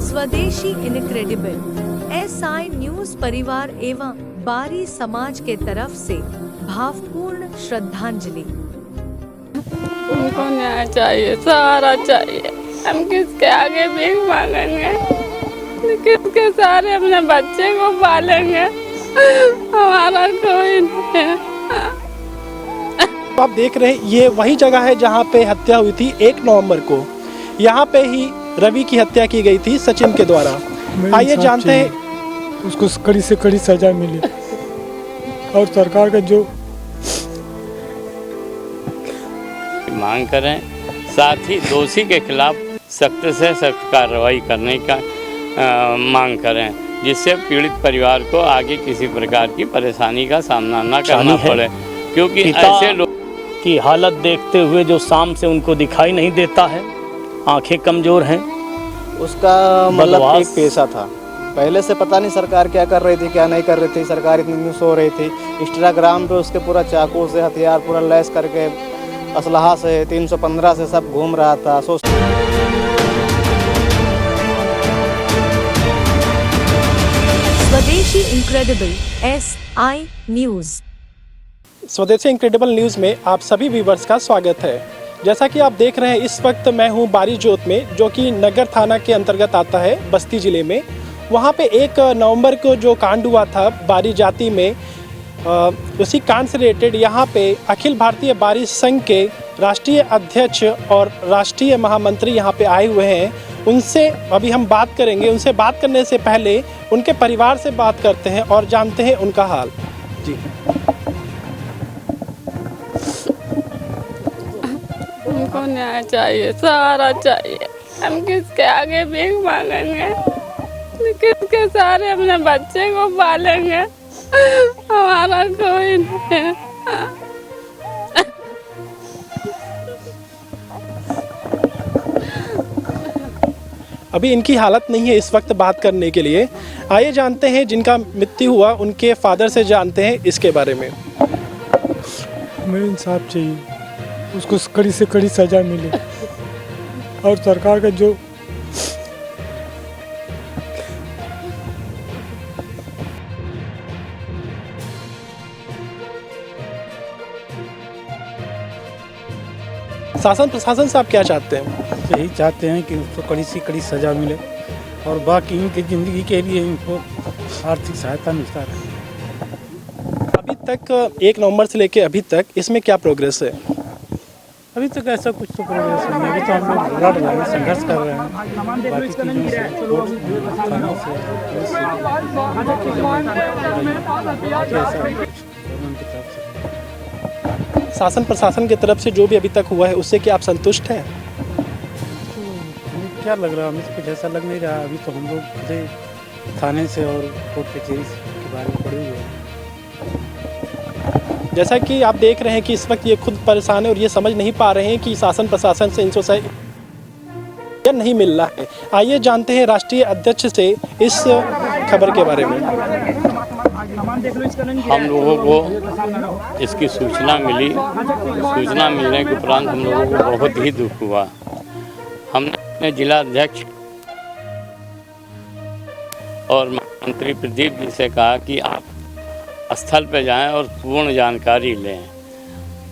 स्वदेशी incredible SI news परिवार एवं बारी समाज के तरफ से भावपूर्ण श्रद्धांजलि। उनको न्याय चाहिए, सहारा चाहिए। हम किसके आगे भीख मांगेंगे, किसके सहारे अपने बच्चे को पालेंगे, हमारा कोई नहीं है। आप देख रहे हैं ये वही जगह है जहाँ पे हत्या हुई थी 1 नवंबर को। यहाँ पे ही रवि की हत्या की गई थी सचिन के द्वारा। आइए जानते हैं, उसको कड़ी से कड़ी सजा मिले और सरकार का जो मांग करें, साथ ही दोषी के खिलाफ सख्त से सख्त कार्रवाई करने का मांग करें, जिससे पीड़ित परिवार को आगे किसी प्रकार की परेशानी का सामना न करना पड़े। क्योंकि ऐसे लोग की हालत देखते हुए जो शाम से उनको दिखाई नहीं देता है, आंखें कमज़ोर हैं। उसका मतलब एक पेशा था। पहले से पता नहीं सरकार क्या कर रही थी, क्या नहीं कर रही थी। सरकार इतनी न्यूज़ हो रही थी, इंस्टाग्राम पे उसके पूरा चाकू से हथियार पूरा लैस करके असलहा से 315 से सब घूम रहा था। स्वदेशी इनक्रेडिबल एसआई न्यूज। स्वदेशी इनक्रेडिबल न्यूज़ में आप सभी व्यूवर्स का स्वागत है। जैसा कि आप देख रहे हैं, इस वक्त मैं हूं बारी जोत में, जो कि नगर थाना के अंतर्गत आता है, बस्ती ज़िले में। वहां पे 1 नवंबर को जो कांड हुआ था बारी जाति में, उसी कांड से रिलेटेड यहाँ पे अखिल भारतीय बारी संघ के राष्ट्रीय अध्यक्ष और राष्ट्रीय महामंत्री यहाँ पे आए हुए हैं। उनसे अभी हम बात करेंगे। उनसे बात करने से पहले उनके परिवार से बात करते हैं और जानते हैं उनका हाल। जी, हमको न्याय चाहिए, सहारा चाहिए। हम किसके आगे भीख मांगेंगे, किसके सहारे अपने बच्चे को पालेंगे, हमारा कोई नहीं है। अभी इनकी हालत नहीं है इस वक्त बात करने के लिए। आइए जानते हैं जिनका मृत्यु हुआ उनके फादर से जानते हैं इसके बारे में। हमें इंसाफ चाहिए, उसको कड़ी से कड़ी सजा मिले और सरकार का जो शासन प्रशासन से आप क्या चाहते हैं? यही चाहते हैं कि उसको कड़ी से कड़ी सजा मिले और बाकी इनकी ज़िंदगी के लिए इनको आर्थिक सहायता मिलता रहे। अभी तक 1 नवंबर से लेके अभी तक इसमें क्या प्रोग्रेस है? अभी तक ऐसा कुछ तो प्रोग्रेस नहीं है। अभी तो हम लोग लड़ रहे हैं, संघर्ष कर रहे हैं। बाकी चीज़ों से थानों से शासन प्रशासन की तरफ से जो भी अभी तक हुआ है उससे क्या आप संतुष्ट हैं? क्या लग रहा है, हमें तो कुछ ऐसा लग नहीं रहा। अभी तो हम लोग खुद थाने से और कोर्ट कचहरी के बारे में पढ़े हुए हैं। जैसा कि आप देख रहे हैं कि इस वक्त ये खुद परेशान है और ये समझ नहीं पा रहे हैं कि शासन प्रशासन से इनको सही नहीं मिल रहा है। आइए जानते हैं राष्ट्रीय अध्यक्ष से इस खबर के बारे में। हम लोगों को इसकी सूचना मिली। सूचना मिलने के उपरांत हम लोगों को बहुत ही दुख हुआ। हमने अपने जिला अध्यक्ष और मंत्री प्रदीप जी से कहा कि आप स्थल पर जाएं और पूर्ण जानकारी लें,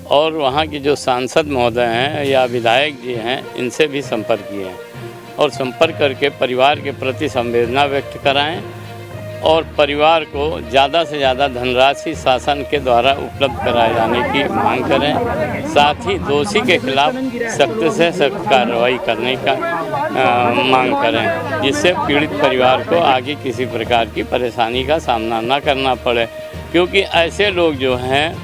और वहाँ के जो सांसद महोदय हैं या विधायक जी हैं इनसे भी संपर्क किए और संपर्क करके परिवार के प्रति संवेदना व्यक्त कराएं और परिवार को ज़्यादा से ज़्यादा धनराशि शासन के द्वारा उपलब्ध कराए जाने की मांग करें। साथ ही दोषी के खिलाफ सख्त से सख्त कार्रवाई करने का मांग करें, जिससे पीड़ित परिवार को आगे किसी प्रकार की परेशानी का सामना न करना पड़े। क्योंकि ऐसे लोग जो हैं,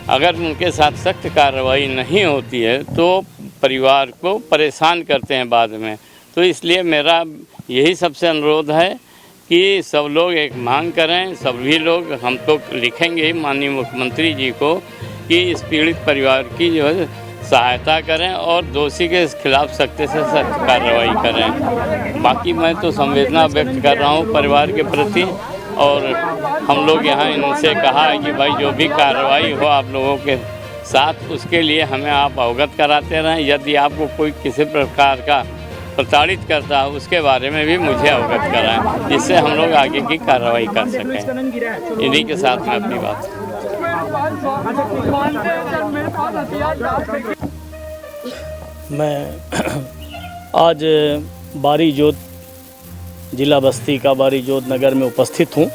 अगर उनके साथ सख्त कार्रवाई नहीं होती है तो परिवार को परेशान करते हैं बाद में। तो इसलिए मेरा यही सबसे अनुरोध है कि सब लोग एक मांग करें, सभी लोग, हम तो लिखेंगे ही माननीय मुख्यमंत्री जी को कि इस पीड़ित परिवार की जो है सहायता करें और दोषी के खिलाफ सख्त से सख्त कार्रवाई करें। बाकी मैं तो संवेदना व्यक्त कर रहा हूँ परिवार के प्रति, और हम लोग यहाँ इनसे कहा है कि भाई जो भी कार्रवाई हो आप लोगों के साथ, उसके लिए हमें आप अवगत कराते रहें। यदि आपको कोई किसी प्रकार का प्रताड़ित करता है उसके बारे में भी मुझे अवगत कराएं, जिससे हम लोग आगे की कार्रवाई कर सकें। इन्हीं के साथ मैं अपनी बात मैं आज बारी जोत जिला बस्ती का बारी जोत नगर में उपस्थित हूँ।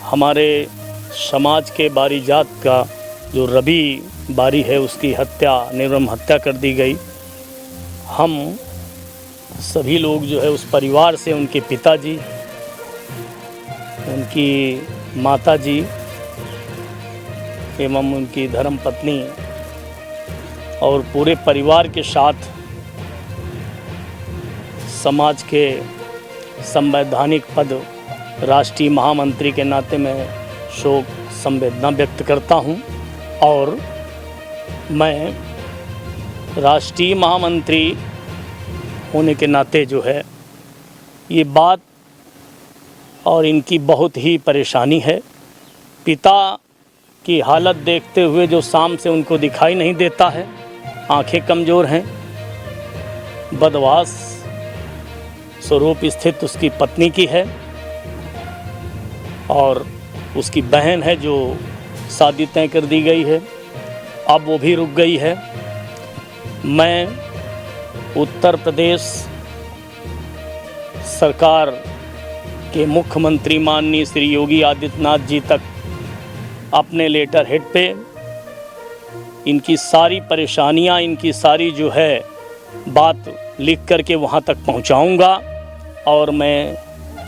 हमारे समाज के बारी जात का जो रवि बारी है उसकी हत्या, निर्मम हत्या कर दी गई। हम सभी लोग जो है उस परिवार से, उनके पिताजी, उनकी माताजी एवं उनकी धर्मपत्नी और पूरे परिवार के साथ समाज के संवैधानिक पद राष्ट्रीय महामंत्री के नाते मैं शोक संवेदना व्यक्त करता हूं। और मैं राष्ट्रीय महामंत्री होने के नाते जो है ये बात और इनकी बहुत ही परेशानी है। पिता की हालत देखते हुए जो शाम से उनको दिखाई नहीं देता है, आंखें कमज़ोर हैं, बदवास स्वरूप स्थित उसकी पत्नी की है और उसकी बहन है जो शादी तय कर दी गई है, अब वो भी रुक गई है। मैं उत्तर प्रदेश सरकार के मुख्यमंत्री माननीय श्री योगी आदित्यनाथ जी तक अपने लेटर हेड पे इनकी सारी परेशानियां, इनकी सारी जो है बात लिख करके वहां तक पहुंचाऊंगा। और मैं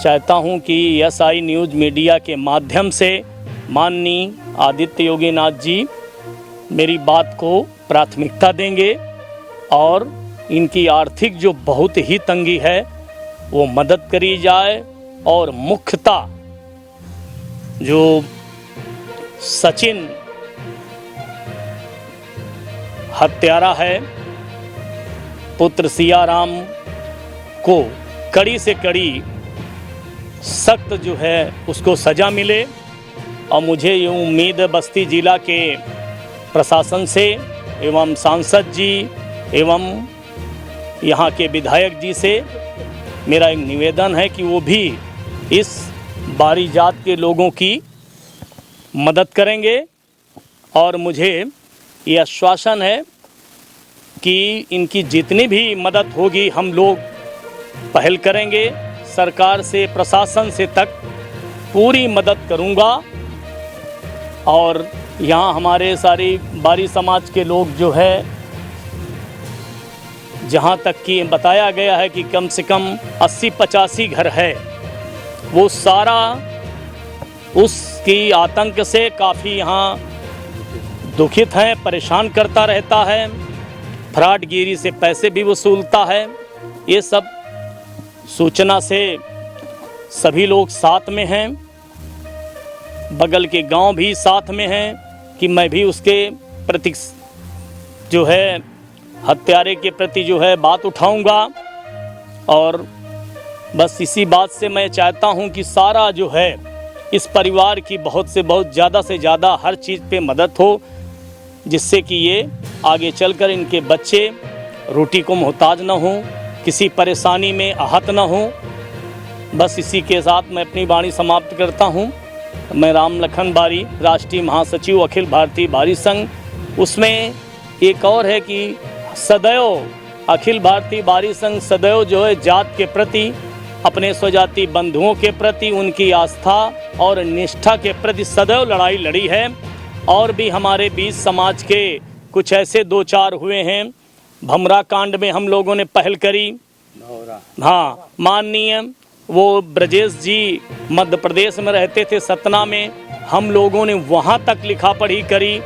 चाहता हूं कि SI न्यूज़ मीडिया के माध्यम से माननीय आदित्य योगीनाथ जी मेरी बात को प्राथमिकता देंगे और इनकी आर्थिक जो बहुत ही तंगी है वो मदद करी जाए। और मुख्यतः जो सचिन हत्यारा है, पुत्र सियाराम को कड़ी से कड़ी सख्त जो है उसको सज़ा मिले। और मुझे ये उम्मीद है बस्ती जिला के प्रशासन से एवं सांसद जी एवं यहाँ के विधायक जी से मेरा एक निवेदन है कि वो भी इस बारी जात के लोगों की मदद करेंगे। और मुझे ये आश्वासन है कि इनकी जितनी भी मदद होगी हम लोग पहल करेंगे, सरकार से प्रशासन से तक पूरी मदद करूंगा। और यहाँ हमारे सारी बारी समाज के लोग जो है, जहाँ तक कि बताया गया है कि कम से कम 80-85 घर है, वो सारा उसकी आतंक से काफ़ी यहाँ दुखित हैं, परेशान करता रहता है, फ्रॉडगिरी से पैसे भी वसूलता है। ये सब सूचना से सभी लोग साथ में हैं, बगल के गांव भी साथ में हैं कि मैं भी उसके प्रति जो है हत्यारे के प्रति जो है बात उठाऊंगा। और बस इसी बात से मैं चाहता हूं कि सारा जो है इस परिवार की बहुत से बहुत ज़्यादा से ज़्यादा हर चीज़ पे मदद हो, जिससे कि ये आगे चलकर इनके बच्चे रोटी को मोहताज न हों, किसी परेशानी में आहत न हों। बस इसी के साथ मैं अपनी वाणी समाप्त करता हूं। मैं राम लखन बारी, राष्ट्रीय महासचिव अखिल भारतीय बारी संघ। उसमें एक और है कि सदैव अखिल भारतीय बारी संघ सदैव जो है जात के प्रति, अपने स्वजाति बंधुओं के प्रति उनकी आस्था और निष्ठा के प्रति सदैव लड़ाई लड़ी है। और भी हमारे बीच समाज के कुछ ऐसे 2-4 हुए हैं। भमरा कांड में हम लोगों ने पहल करी। हाँ, माननीय वो ब्रजेश जी मध्य प्रदेश में रहते थे, सतना में, हम लोगों ने वहाँ तक लिखा पढ़ी करी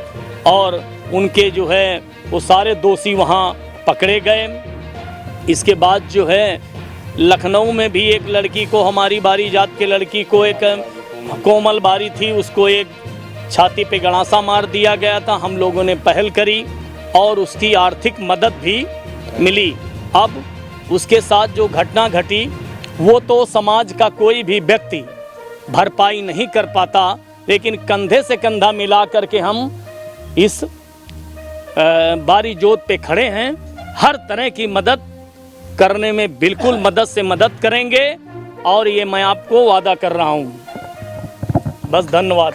और उनके जो है वो सारे दोषी वहाँ पकड़े गए। इसके बाद जो है लखनऊ में भी एक लड़की को, हमारी बारी जात के लड़की को, एक कोमल बारी थी, उसको एक छाती पे गड़ासा मार दिया गया था। हम लोगों ने पहल करी और उसकी आर्थिक मदद भी मिली। अब उसके साथ जो घटना घटी वो तो समाज का कोई भी व्यक्ति भरपाई नहीं कर पाता, लेकिन कंधे से कंधा मिला करके हम इस बारी जोत पे खड़े हैं। हर तरह की मदद करने में बिल्कुल मदद से मदद करेंगे, और ये मैं आपको वादा कर रहा हूँ। बस धन्यवाद।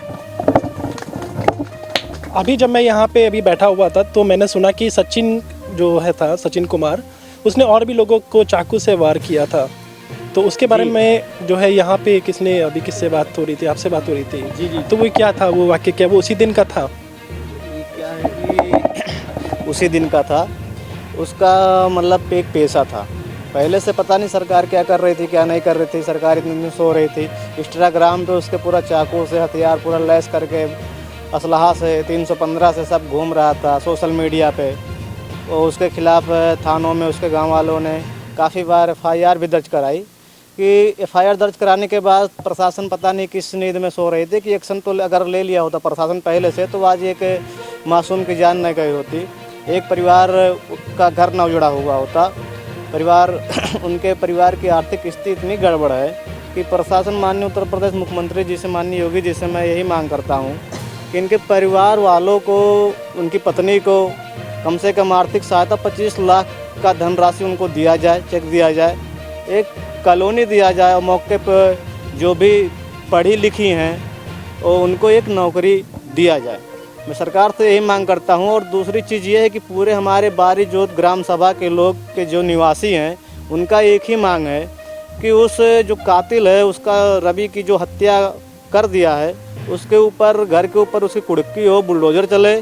अभी जब मैं यहाँ पे अभी बैठा हुआ था तो मैंने सुना कि सचिन जो है था, सचिन कुमार, उसने और भी लोगों को चाकू से वार किया था। तो उसके बारे में जो है यहाँ पे किसने अभी किससे बात हो रही थी, आपसे बात हो रही थी? जी जी। तो वो क्या था, वो वाक्य क्या वो उसी दिन का था? क्या है कि उसी दिन का था। उसका मतलब एक पेशा था। पहले से पता नहीं सरकार क्या कर रही थी क्या नहीं कर रही थी। सरकार इतनी दिन सो रही थी। इंस्टाग्राम पे उसके पूरा चाकू से हथियार पूरा लैस करके असलहा से 315 से सब घूम रहा था सोशल मीडिया पे। और उसके खिलाफ़ थानों में उसके गांव वालों ने काफ़ी बार FIR भी दर्ज कराई कि FIR दर्ज कराने के बाद प्रशासन पता नहीं किस नींद में सो रही थी कि एक्शन तो अगर ले लिया होता प्रशासन पहले से तो आज एक मासूम की जान नहीं गई होती, एक परिवार का घर न उजड़ा हुआ होता। परिवार उनके परिवार की आर्थिक स्थिति इतनी गड़बड़ है कि प्रशासन माननीय उत्तर प्रदेश मुख्यमंत्री जी से, माननीय योगी जी से मैं यही मांग करता हूँ कि इनके परिवार वालों को, उनकी पत्नी को कम से कम आर्थिक सहायता 25 लाख का धनराशि उनको दिया जाए, चेक दिया जाए, एक कॉलोनी दिया जाए और मौके पर जो भी पढ़ी लिखी हैं और उनको एक नौकरी दिया जाए। मैं सरकार से यही मांग करता हूं। और दूसरी चीज़ ये है कि पूरे हमारे बारी जोत ग्राम सभा के लोग के जो निवासी हैं उनका एक ही मांग है कि उस जो कातिल है उसका, रवि की जो हत्या कर दिया है, उसके ऊपर, घर के ऊपर उसकी कुड़की हो, बुलडोजर चले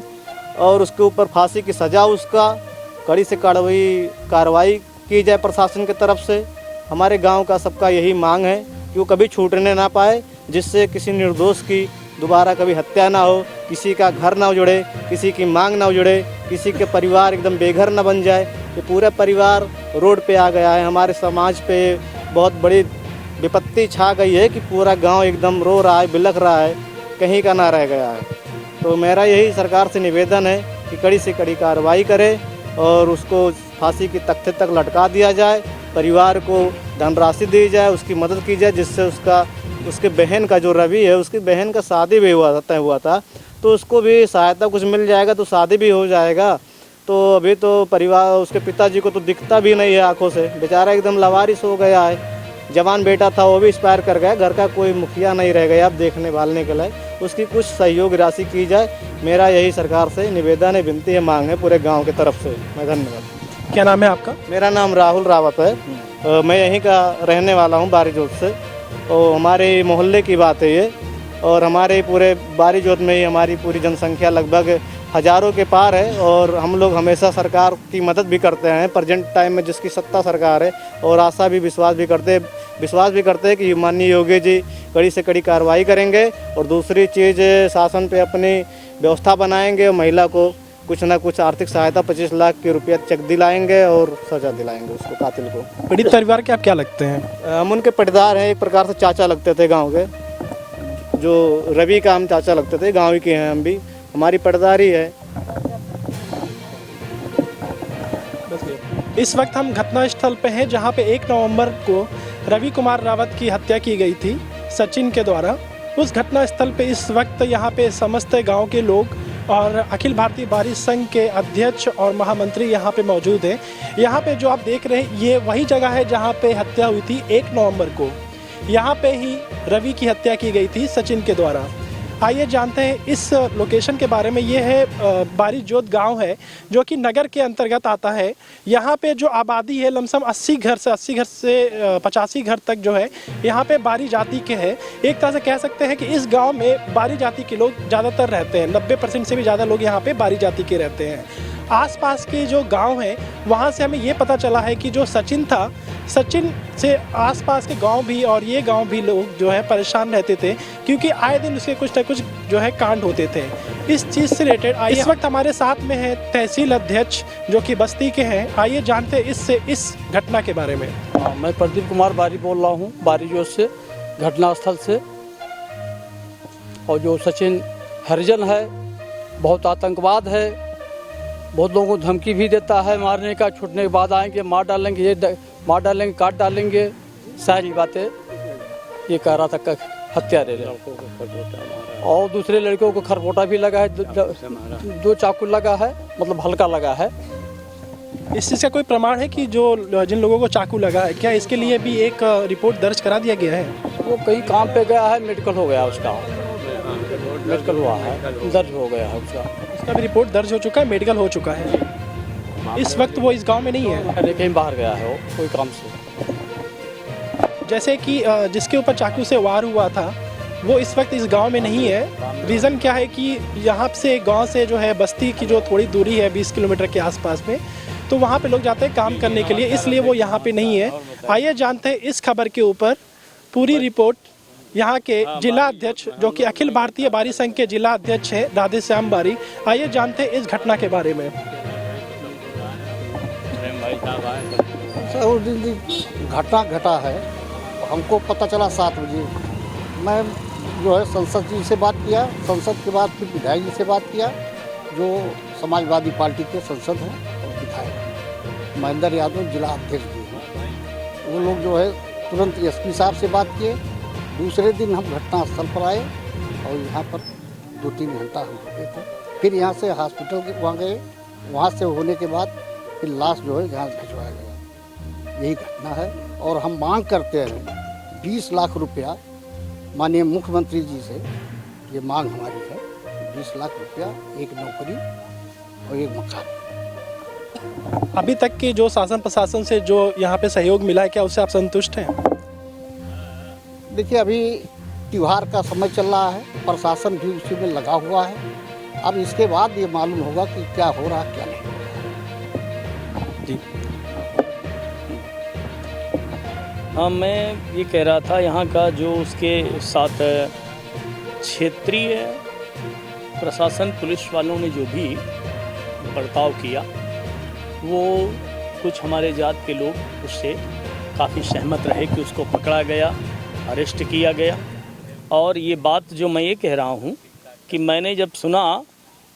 और उसके ऊपर फांसी की सज़ा, उसका कड़ी से कार्रवाई की जाए प्रशासन की तरफ से। हमारे गांव का सबका यही मांग है कि वो कभी छूटने ना पाए, जिससे किसी निर्दोष की दोबारा कभी हत्या ना हो, किसी का घर ना उजड़े, किसी की मांग ना उजड़े, किसी के परिवार एकदम बेघर ना बन जाए। ये पूरा परिवार रोड पे आ गया है। हमारे समाज पे बहुत बड़ी विपत्ति छा गई है कि पूरा गांव एकदम रो रहा है, बिलख रहा है, कहीं का ना रह गया है। तो मेरा यही सरकार से निवेदन है कि कड़ी से कड़ी कार्रवाई करे और उसको फांसी की तख्ते तक लटका दिया जाए, परिवार को धनराशि दी जाए, उसकी मदद की जाए, जिससे उसके बहन का जो रवि है, उसकी बहन का शादी भी तय हुआ था, तो उसको भी सहायता कुछ मिल जाएगा तो शादी भी हो जाएगा। तो अभी तो परिवार, उसके पिताजी को तो दिखता भी नहीं है आंखों से, बेचारा एकदम लावारिस हो गया है। जवान बेटा था वो भी एक्सपायर कर गया, घर का कोई मुखिया नहीं रह गया अब देखने भालने के लिए। उसकी कुछ सहयोग राशि की जाए, मेरा यही सरकार से निवेदन है, विनती है, मांग है पूरे गाँव की तरफ से। मैं धन्यवाद। क्या नाम है आपका? मेरा नाम राहुल रावत है। मैं यहीं का रहने वाला हूँ, बारी जोत से। और हमारे मोहल्ले की बात है ये, और हमारे पूरे बारी जोत में ही हमारी पूरी जनसंख्या लगभग हज़ारों के पार है। और हम लोग हमेशा सरकार की मदद भी करते हैं, प्रेजेंट टाइम में जिसकी सत्ता सरकार है, और आशा भी विश्वास भी करते हैं कि माननीय योगी जी कड़ी से कड़ी कार्रवाई करेंगे। और दूसरी चीज़, शासन पे अपनी व्यवस्था बनाएंगे और महिला को कुछ ना कुछ आर्थिक सहायता 25 लाख के रुपया चेक दिलाएंगे और सजा दिलाएंगे उसको, कातिल को। पीड़ित परिवार के आप क्या लगते हैं? हम उनके पटदार हैं, एक प्रकार से चाचा लगते थे गांव के। जो रवि का हम चाचा लगते थे, गांव के हैं हम भी, हमारी पटदारी है। इस वक्त हम घटनास्थल पे हैं जहां पे 1 नवंबर को रवि कुमार रावत की हत्या की गई थी सचिन के द्वारा। उस घटनास्थल पे इस वक्त यहाँ पे समस्त गांव के लोग और अखिल भारतीय बारी संघ के अध्यक्ष और महामंत्री यहाँ पे मौजूद हैं। यहाँ पे जो आप देख रहे हैं ये वही जगह है जहाँ पे हत्या हुई थी 1 नवंबर को। यहाँ पे ही रवि की हत्या की गई थी सचिन के द्वारा। आइए जानते हैं इस लोकेशन के बारे में। ये है बारी जोत गांव है जो कि नगर के अंतर्गत आता है। यहाँ पे जो आबादी है लमसम 80 घर से 85 घर तक जो है यहाँ पे बारी जाति के हैं। एक तरह से कह सकते हैं कि इस गांव में बारी जाति के लोग ज़्यादातर रहते हैं। 90% से भी ज़्यादा लोग यहाँ पे बारी जाति के रहते हैं। आसपास के जो गांव हैं वहाँ से हमें ये पता चला है कि जो सचिन था, सचिन से आसपास के गांव भी और ये गांव भी लोग जो है परेशान रहते थे, क्योंकि आए दिन उसके कुछ न कुछ जो है कांड होते थे। इस चीज़ से रिलेटेड इस वक्त हमारे साथ में है तहसील अध्यक्ष जो कि बस्ती के हैं। आइए जानते हैं इस घटना के बारे में। मैं प्रदीप कुमार बारी बोल रहा हूँ, बारी जोत से, घटनास्थल से। और जो सचिन हरिजन है, बहुत आतंकवाद है, बहुत लोगों को धमकी भी देता है मारने का, छूटने के बाद आएंगे मार डालेंगे, ये मार डालेंगे, काट डालेंगे, सारी बातें ये कह रहा था। हत्या दे रहे और दूसरे लड़कों को खरपोटा भी लगा है, 2 चाकू लगा है, मतलब हल्का लगा है। इस चीज़ का कोई प्रमाण है कि जो जिन लोगों को चाकू लगा है, क्या इसके लिए भी एक रिपोर्ट दर्ज करा दिया गया है? वो कहीं काम पे गया है, मेडिकल हो गया उसका, मेडिकल हुआ है, दर्ज हो गया है उसका भी रिपोर्ट दर्ज हो चुका है, मेडिकल हो चुका है। इस वक्त वो इस गांव में नहीं है, अरे कहीं बाहर गया है वो कोई काम से। जैसे कि जिसके ऊपर चाकू से वार हुआ था वो इस वक्त इस गांव में नहीं है। रीज़न क्या है कि यहाँ से गांव से जो है बस्ती की जो थोड़ी दूरी है 20 किलोमीटर के आसपास में, तो वहाँ पे लोग जाते हैं काम करने के लिए, इसलिए वो यहाँ पे नहीं है। आइए जानते हैं इस खबर के ऊपर पूरी रिपोर्ट यहाँ के जिला अध्यक्ष जो कि अखिल भारतीय बारी संघ के जिला अध्यक्ष हैं राधेश्याम बारी। आइए जानते हैं इस घटना के बारे में। उस दिन घटना घटा है, हमको पता चला 7 बजे। मैं जो है संसद जी से बात किया, संसद के बाद फिर विधायक जी से बात किया, जो समाजवादी पार्टी के संसद हैं और विधायक महेंद्र यादव जिला अध्यक्ष भी हैं। वो लोग जो है तुरंत एसपी साहब से बात किए। दूसरे दिन हम घटनास्थल पर आए और यहाँ पर 2-3 घंटा हम रुके थे। फिर यहाँ से हॉस्पिटल के वहाँ गए, वहाँ से होने के बाद फिर लाश जो है यहाँ भिजवाया गया। यही घटना है और हम मांग करते हैं 20 लाख रुपया माननीय मुख्यमंत्री जी से। ये मांग हमारी है 20 लाख रुपया, एक नौकरी और एक मकान। अभी तक के जो शासन प्रशासन से जो यहाँ पे सहयोग मिला है, क्या उससे आप संतुष्ट हैं? देखिए अभी त्योहार का समय चल रहा है, प्रशासन भी उसी में लगा हुआ है। अब इसके बाद ये मालूम होगा कि क्या हो रहा क्या नहीं। जी हाँ, मैं ये कह रहा था यहाँ का जो उसके साथ क्षेत्रीय प्रशासन पुलिस वालों ने जो भी बर्ताव किया, वो कुछ हमारे जात के लोग उससे काफ़ी सहमत रहे कि उसको पकड़ा गया, अरेस्ट किया गया। और ये बात जो मैं ये कह रहा हूँ कि मैंने जब सुना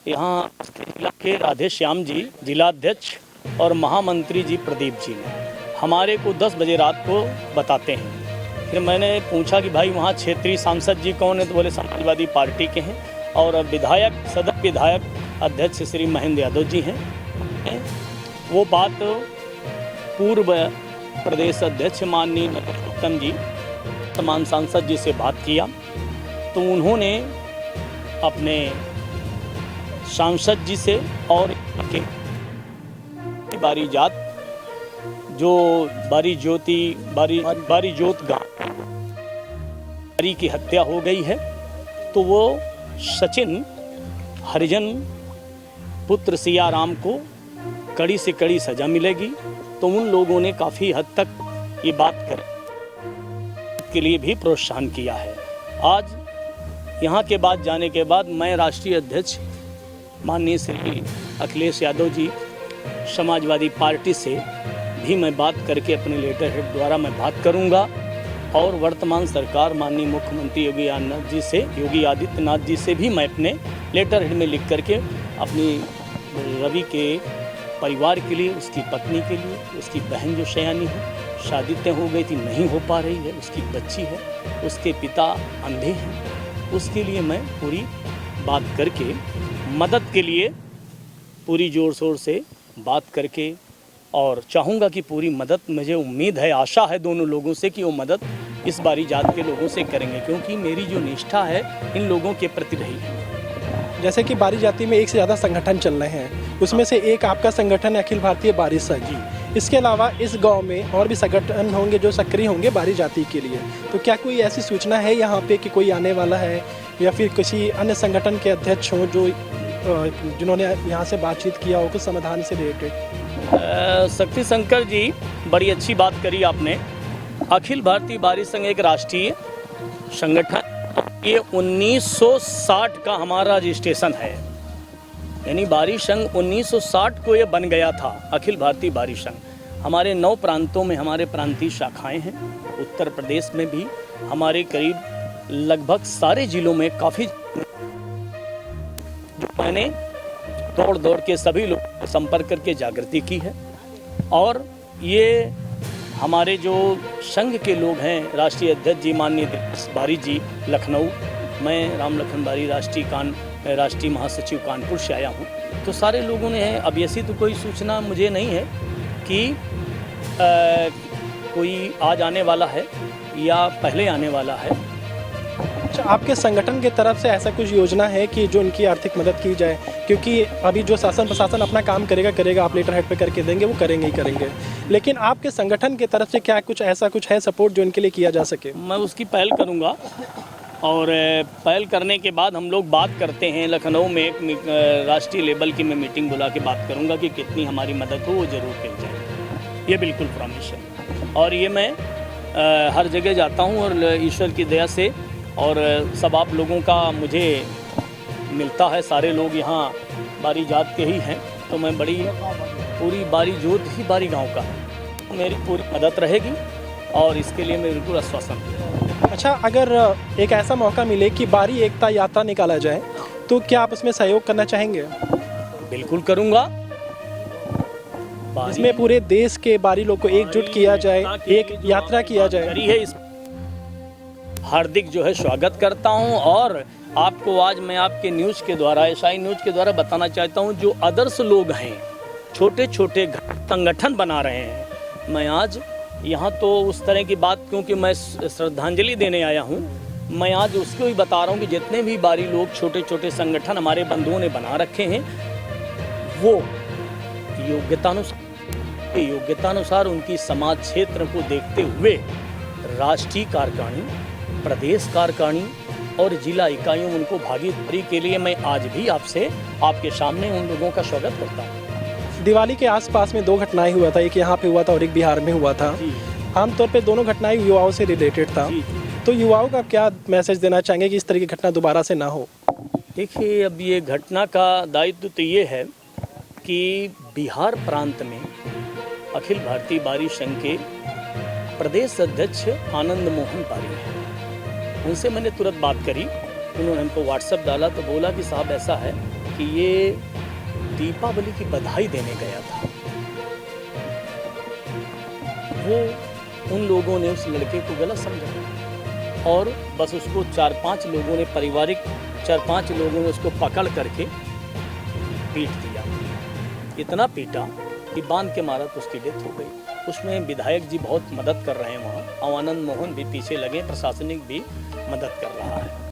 यहाँ जिला के राधेश्याम जी जिलाध्यक्ष और महामंत्री जी प्रदीप जी ने हमारे को 10 बजे रात को बताते हैं। फिर मैंने पूछा कि भाई वहाँ क्षेत्रीय सांसद जी कौन है, तो बोले समाजवादी पार्टी के हैं और विधायक सदन विधायक अध्यक्ष श्री महेंद्र यादव जी हैं। वो बात पूर्व प्रदेश अध्यक्ष माननीय उत्तम जी तमाम सांसद जी से बात किया, तो उन्होंने अपने सांसद जी से और बारी जात जो बारी जोत गांव बारी की हत्या हो गई है, तो वो सचिन हरिजन पुत्र सियाराम को कड़ी से कड़ी सजा मिलेगी। तो उन लोगों ने काफ़ी हद तक ये बात कर के लिए भी प्रोत्साहन किया है। आज यहाँ के बाद जाने के बाद मैं राष्ट्रीय अध्यक्ष माननीय श्री अखिलेश यादव जी समाजवादी पार्टी से भी मैं बात करके अपने लेटर हेड द्वारा मैं बात करूंगा और वर्तमान सरकार माननीय मुख्यमंत्री योगी आदित्यनाथ जी से भी मैं अपने लेटर हेड में लिख करके अपनी रवि के परिवार के लिए, उसकी पत्नी के लिए, उसकी बहन जो सयानी है, शादी तय हो गई थी नहीं हो पा रही है, उसकी बच्ची है, उसके पिता अंधे हैं, उसके लिए मैं पूरी बात करके मदद के लिए पूरी ज़ोर शोर से बात करके और चाहूँगा कि पूरी मदद, मुझे उम्मीद है, आशा है दोनों लोगों से कि वो मदद इस बारी जात के लोगों से करेंगे, क्योंकि मेरी जो निष्ठा है इन लोगों के प्रति रही है। जैसे कि बारी जाति में एक से ज़्यादा संगठन चल रहे हैं, उसमें से एक आपका संगठन है अखिल भारतीय बारी संघ। इसके अलावा इस गांव में और भी संगठन होंगे जो सक्रिय होंगे बारी जाति के लिए, तो क्या कोई ऐसी सूचना है यहाँ पे कि कोई आने वाला है या फिर किसी अन्य संगठन के अध्यक्ष हों जो जिन्होंने यहाँ से बातचीत किया हो कुछ समाधान से रिलेटेड? शक्ति शंकर जी, बड़ी अच्छी बात करी आपने। अखिल भारतीय बारी संघ एक राष्ट्रीय संगठन, ये 1960 का हमारा रजिस्ट्रेशन है, यानी बारी संघ 1960 को ये बन गया था अखिल भारतीय बारी संघ। हमारे 9 प्रांतों में हमारे प्रांतीय शाखाएं हैं, उत्तर प्रदेश में भी हमारे करीब लगभग सारे जिलों में काफ़ी, जो मैंने दौड़ दौड़ के सभी लोग संपर्क करके जागृति की है। और ये हमारे जो संघ के लोग हैं, राष्ट्रीय अध्यक्ष जी माननीय बारी जी लखनऊ, मैं राम लखन बारी राष्ट्रीय महासचिव कानपुर से आया हूँ, तो सारे लोगों ने है। अब ऐसी तो कोई सूचना मुझे नहीं है कि कोई आज आने वाला है या पहले आने वाला है। अच्छा, आपके संगठन की तरफ से ऐसा कुछ योजना है कि जो उनकी आर्थिक मदद की जाए? क्योंकि अभी जो शासन प्रशासन अपना काम करेगा, आप लेटर हेड पे करके देंगे, वो करेंगे ही करेंगे, लेकिन आपके संगठन की तरफ से क्या कुछ ऐसा कुछ है सपोर्ट जो इनके लिए किया जा सके? मैं उसकी पहल करूंगा और पहल करने के बाद हम लोग बात करते हैं। लखनऊ में एक राष्ट्रीय लेवल की मैं मीटिंग बुला के बात करूंगा कि कितनी हमारी मदद हो, वो ज़रूर की जाए। ये बिल्कुल प्रॉमिस है और ये मैं हर जगह जाता हूं और ईश्वर की दया से और सब आप लोगों का मुझे मिलता है। सारे लोग यहाँ बारी जात के ही हैं, तो मैं पूरी बारी जोत ही बारी गांव का है। मेरी पूरी मदद रहेगी और इसके लिए मैं बिल्कुल आश्वासन दूँ। अच्छा, अगर एक ऐसा मौका मिले कि बारी एकता यात्रा निकाला जाए तो क्या आप उसमें सहयोग करना चाहेंगे? बिल्कुल करूँगा। इसमें पूरे देश के बारी लोग को एकजुट किया जाए, एक यात्रा किया जाए। है इस हार्दिक जो है स्वागत करता हूं और आपको आज मैं आपके न्यूज़ के द्वारा, एसआई न्यूज़ के द्वारा बताना चाहता हूं, जो आदर्श लोग हैं, छोटे छोटे संगठन बना रहे हैं, मैं आज यहाँ तो उस तरह की बात, क्योंकि मैं श्रद्धांजलि देने आया हूँ, मैं आज उसको ही बता रहा हूँ कि जितने भी बारी लोग छोटे छोटे संगठन हमारे बंधुओं ने बना रखे हैं, वो योग्यतानुसार उनकी समाज क्षेत्र को देखते हुए राष्ट्रीय कार्यकारिणी, प्रदेश कार्यकारिणी और जिला इकाइयों उनको भागीदारी के लिए मैं आज भी आपके सामने उन लोगों का स्वागत करता हूँ। दिवाली के आसपास में 2 घटनाएं हुआ था, एक यहाँ पे हुआ था और एक बिहार में हुआ था। आमतौर पे दोनों घटनाएं युवाओं से रिलेटेड था, तो युवाओं का क्या मैसेज देना चाहेंगे कि इस तरह की घटना दोबारा से ना हो? देखिए, अब ये घटना का दायित्व तो ये है कि बिहार प्रांत में अखिल भारतीय बारी संघ के प्रदेश अध्यक्ष आनंद मोहन पारी हैं। उनसे मैंने तुरंत बात करी, उन्होंने हमको व्हाट्सएप डाला तो बोला कि साहब ऐसा है कि ये दीपावली की बधाई देने गया था। वो उन लोगों ने उस लड़के को गलत समझा और बस उसको 4-5 लोगों ने, पारिवारिक 4-5 लोगों ने उसको पकड़ करके पीट दिया। इतना पीटा कि बांध के मारा तो उसकी डेथ हो गई। उसमें विधायक जी बहुत मदद कर रहे हैं वहाँ, और आनंद मोहन भी पीछे लगे, प्रशासनिक भी मदद कर रहा है।